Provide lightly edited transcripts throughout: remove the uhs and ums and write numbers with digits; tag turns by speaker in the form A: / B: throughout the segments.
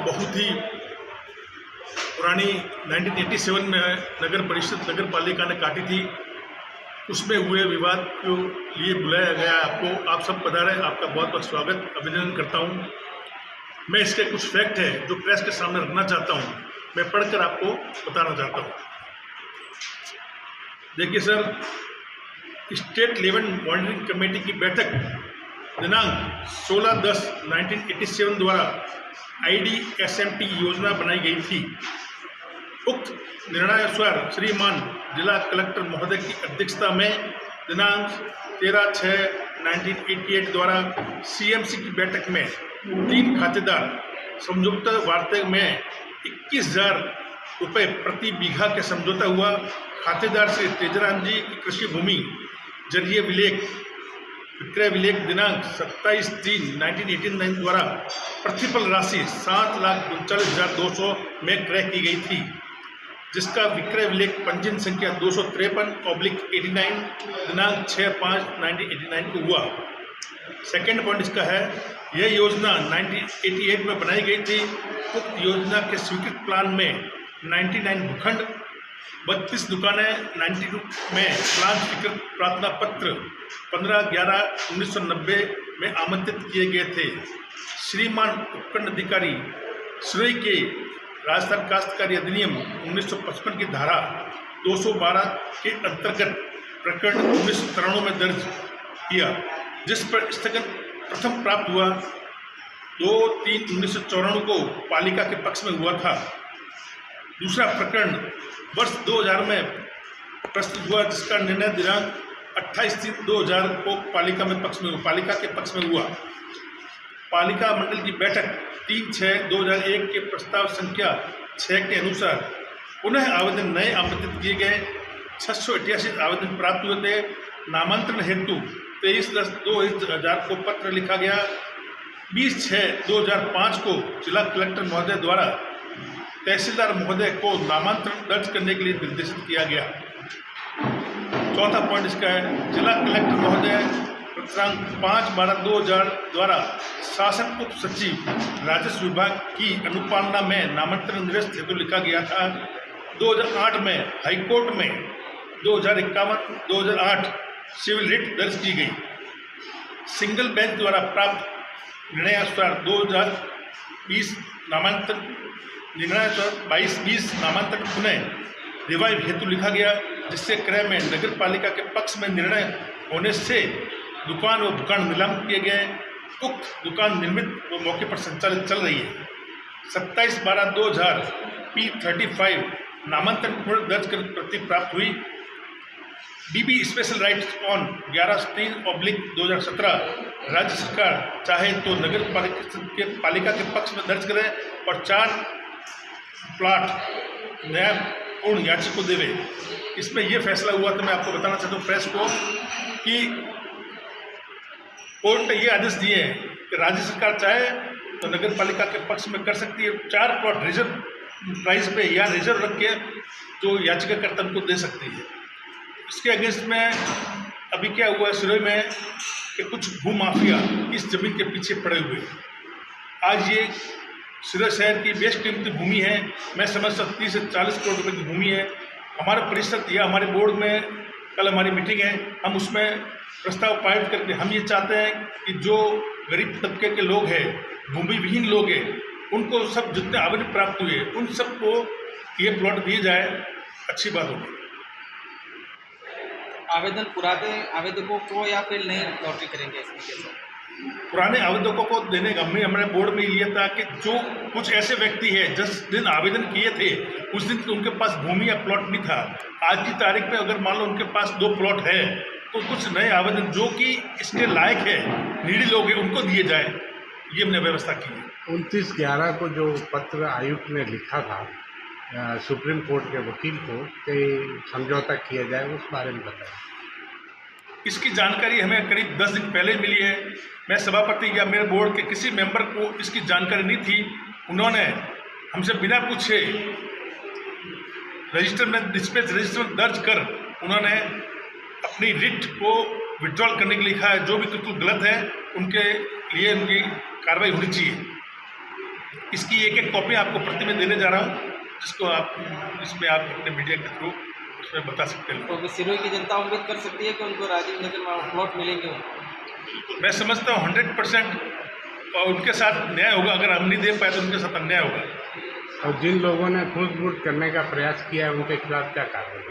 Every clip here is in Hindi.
A: बहुत ही पुरानी 1987 में नगर परिषद नगर पालिका ने काटी थी। उसमें हुए विवाद के लिए बुलाया गया आपको। आप सब पधारे, आपका बहुत बहुत स्वागत, अभिनंदन करता हूं। मैं इसके कुछ फैक्ट है जो प्रेस के सामने रखना चाहता हूं, मैं पढ़कर आपको बताना चाहता हूं। देखिए sir, state level monitoring committee की बैठक दिनांक 16/10/1987 द्वारा IDSMT योजना बनाई गई थी। उक्त निर्णयानुसार श्रीमान जिला कलेक्टर महोदय की अध्यक्षता में दिनांक 13/6/1988 द्वारा CMC की बैठक में 3 खातेदार समझौता वार्ता में 21,000 रुपये प्रति बीघा के समझौता हुआ। खातेदार श्री तेजराम जी की कृषि भूमि जरिए विक्रय विलेख दिनांक 27/3/1989 द्वारा प्रतिफल राशि 7,39,200 में क्रय की गई थी, जिसका विक्रय विलेख पंजीयन संख्या 253/89 दिनांक 6/5/1989 को हुआ। सेकेंड पॉइंट इसका है, यह योजना 1988 में बनाई गई थी। उक्त योजना के स्वीकृत प्लान में 99 भूखंड, 32 दुकानें, 92 में प्लान स्वीकृत प्रार्थना पत्र 15/11/1990 में आमंत्रित किए गए थे। श्रीमान उपखंड अधिकारी श्री के राजस्थान काश्तकारी अधिनियम 1955 की धारा 212 के अंतर्गत प्रकरण 1993 में दर्ज किया, जिस पर स्थगन प्रथम प्राप्त हुआ 2/3/1994 को पालिका के पक्ष में हुआ था। दूसरा प्रकरण वर्ष 2000 में प्रस्तुत हुआ, जिसका निर्णय दिनांक 28/3/2000 को पालिका के पक्ष में हुआ। पालिका मंडल की बैठक 3/6/2001 के प्रस्ताव संख्या 6 के अनुसार पुनः आवेदन नए आमंत्रित किए गए। 688 आवेदन प्राप्त हुए थे। नामांतरण हेतु 23/10/2000 को पत्र लिखा गया। 20/6/2005 को जिला कलेक्टर महोदय द्वारा तहसीलदार महोदय को नामांतरण दर्ज करने के लिए निर्देशित किया गया। चौथा पॉइंट इसका है, जिला कलेक्टर महोदय दिनांक 5/12/2000 द्वारा शासन उप सचिव राजस्व विभाग की अनुपालना में नामांतरण निरस्त हेतु लिखा गया था। 2008 में हाईकोर्ट में 2051/2008 सिविल रिट दर्ज की गई। सिंगल बेंच द्वारा प्राप्त निर्णयानुसार 2020 नामांतरण 22-20 नामांतरण पुनः रिवाइव हेतु लिखा गया, जिससे क्रय में नगर पालिका के पक्ष में निर्णय होने से दुकान व दुकान नीलाम किए गए। उक्त दुकान निर्मित व मौके पर संचालित चल रही है। 27/12/2000 P35 नामांतरण पुनः दर्ज कर प्रति प्राप्त हुई। DB स्पेशल राइट्स ऑन 11/3/2017 राज्य सरकार चाहे तो नगर पालिका के पक्ष में दर्ज करे और 4 प्लाट नया पूर्ण याची को देवे। इसमें यह फैसला हुआ, तो मैं आपको बताना चाहता हूँ प्रेस को कि कोर्ट ने ये आदेश दिए हैं कि राज्य सरकार चाहे तो नगर पालिका के पक्ष में कर सकती है। 4 प्लॉट रिजर्व प्राइस पे या रिजर्व रख के जो याचिकाकर्ता को दे सकती है। इसके अगेंस्ट में अभी क्या हुआ है सिरोही में कि कुछ भूमाफिया इस जमीन के पीछे पड़े हुए हैं। आज ये सिरोही शहर की बेस्ट कीमती भूमि है। मैं समझता 30 से 40 करोड़ रुपए की भूमि है। हमारे परिषद या हमारे बोर्ड में कल हमारी मीटिंग है, हम उसमें प्रस्ताव पारित करके हम ये चाहते हैं कि जो गरीब तबके के लोग हैं, भूमि विहीन लोग हैं, उनको सब जितने आवेदन प्राप्त हुए उन सबको ये प्लॉट दिए जाए, अच्छी बात होगी।
B: आवेदन पुराने आवेदकों को या फिर नए लॉटरी करेंगे इसमें कैसे?
A: पुराने आवेदकों को देने का हमने बोर्ड में लिया था कि जो कुछ ऐसे व्यक्ति हैं जिस दिन आवेदन किए थे उस दिन उनके पास भूमि या प्लॉट नहीं था। आज की तारीख में अगर मान लो उनके पास 2 प्लॉट है तो कुछ नए आवेदन जो कि इसके लायक है, नीडी लोग हैं, उनको दिए जाए, ये हमने व्यवस्था की है।
C: 29/11 को जो पत्र आयुक्त ने लिखा था सुप्रीम कोर्ट के वकील को कि समझौता किया जाए, उस बारे में बताएं।
A: इसकी जानकारी हमें करीब 10 दिन पहले मिली है। मैं सभापति या मेरे बोर्ड के किसी मेंबर को इसकी जानकारी नहीं थी। उन्होंने हमसे बिना पूछे रजिस्टर में डिस्पैच रजिस्टर दर्ज कर उन्होंने अपनी रिट को विड्रॉल करने के लिए लिखा है। जो भी बिल्कुल गलत है उनके लिए उनकी कार्रवाई होनी चाहिए। इसकी एक एक कॉपी आपको प्रति में देने जा रहा हूँ, जिसको आप इसमें आप अपने मीडिया के थ्रू उसमें बता सकते हैं।
B: तो सिरोही की जनता उम्मीद कर सकती है कि उनको राजीव नगर में प्लॉट मिलेंगे।
A: मैं समझता हूँ 100% और उनके साथ न्याय होगा। अगर हम नहीं दे पाए तो उनके साथ अन्याय होगा।
C: और जिन लोगों ने घूस-बूट करने का प्रयास किया है उनके खिलाफ क्या कार्रवाई?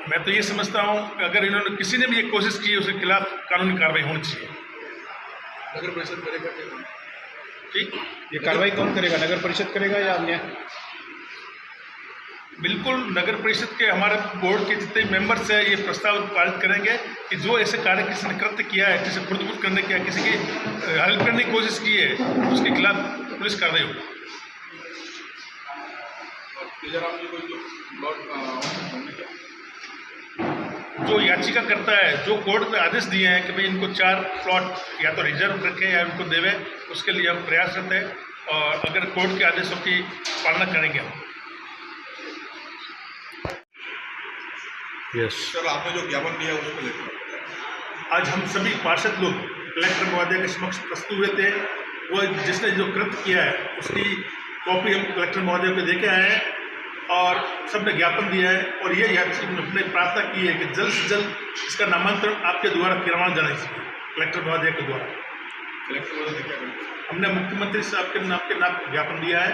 A: मैं तो ये समझता हूँ कि अगर इन्होंने किसी ने भी ये कोशिश की है उसके खिलाफ कानूनी कार्रवाई होनी चाहिए।
D: नगर परिषद करेगा क्या?
A: ठीक,
D: ये कार्रवाई कौन करेगा, नगर परिषद करेगा या अन्य?
A: बिल्कुल नगर परिषद के हमारे बोर्ड के जितने मेंबर्स हैं ये प्रस्ताव पारित करेंगे कि जो ऐसे कार्य किसी ने कृत्य किया है, किसी खुद करने की, किसी की हेल्प करने की कोशिश की है, उसके खिलाफ पुलिस कार्रवाई होगी।
D: तेजाराम जी कोई
A: जो याचिका करता है, जो कोर्ट ने आदेश दिए हैं कि भाई इनको 4 प्लॉट या तो रिजर्व रखें या उनको देवें, उसके लिए हम प्रयासरत हैं और अगर कोर्ट के आदेशों की पालना करेंगे हम।
C: यस
D: सर, आपने जो ज्ञापन दिया उसको लेकर
A: आज हम सभी पार्षद लोग कलेक्टर महोदय के समक्ष प्रस्तुत हुए थे। वो जिसने जो कृत्य किया है उसकी कॉपी हम कलेक्टर महोदय को देके आए हैं और सबने ज्ञापन दिया है और ये अपने प्रार्थना की है कि जल्द से जल्द इसका नामांतरण आपके द्वारा करवाना जाना चाहिए, कलेक्टर महोदय के द्वारा।
D: कलेक्टर महोदय क्या करेंगे?
A: हमने मुख्यमंत्री साहब के नाम ज्ञापन दिया है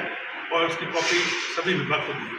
A: और उसकी कॉपी सभी विभाग को दी है।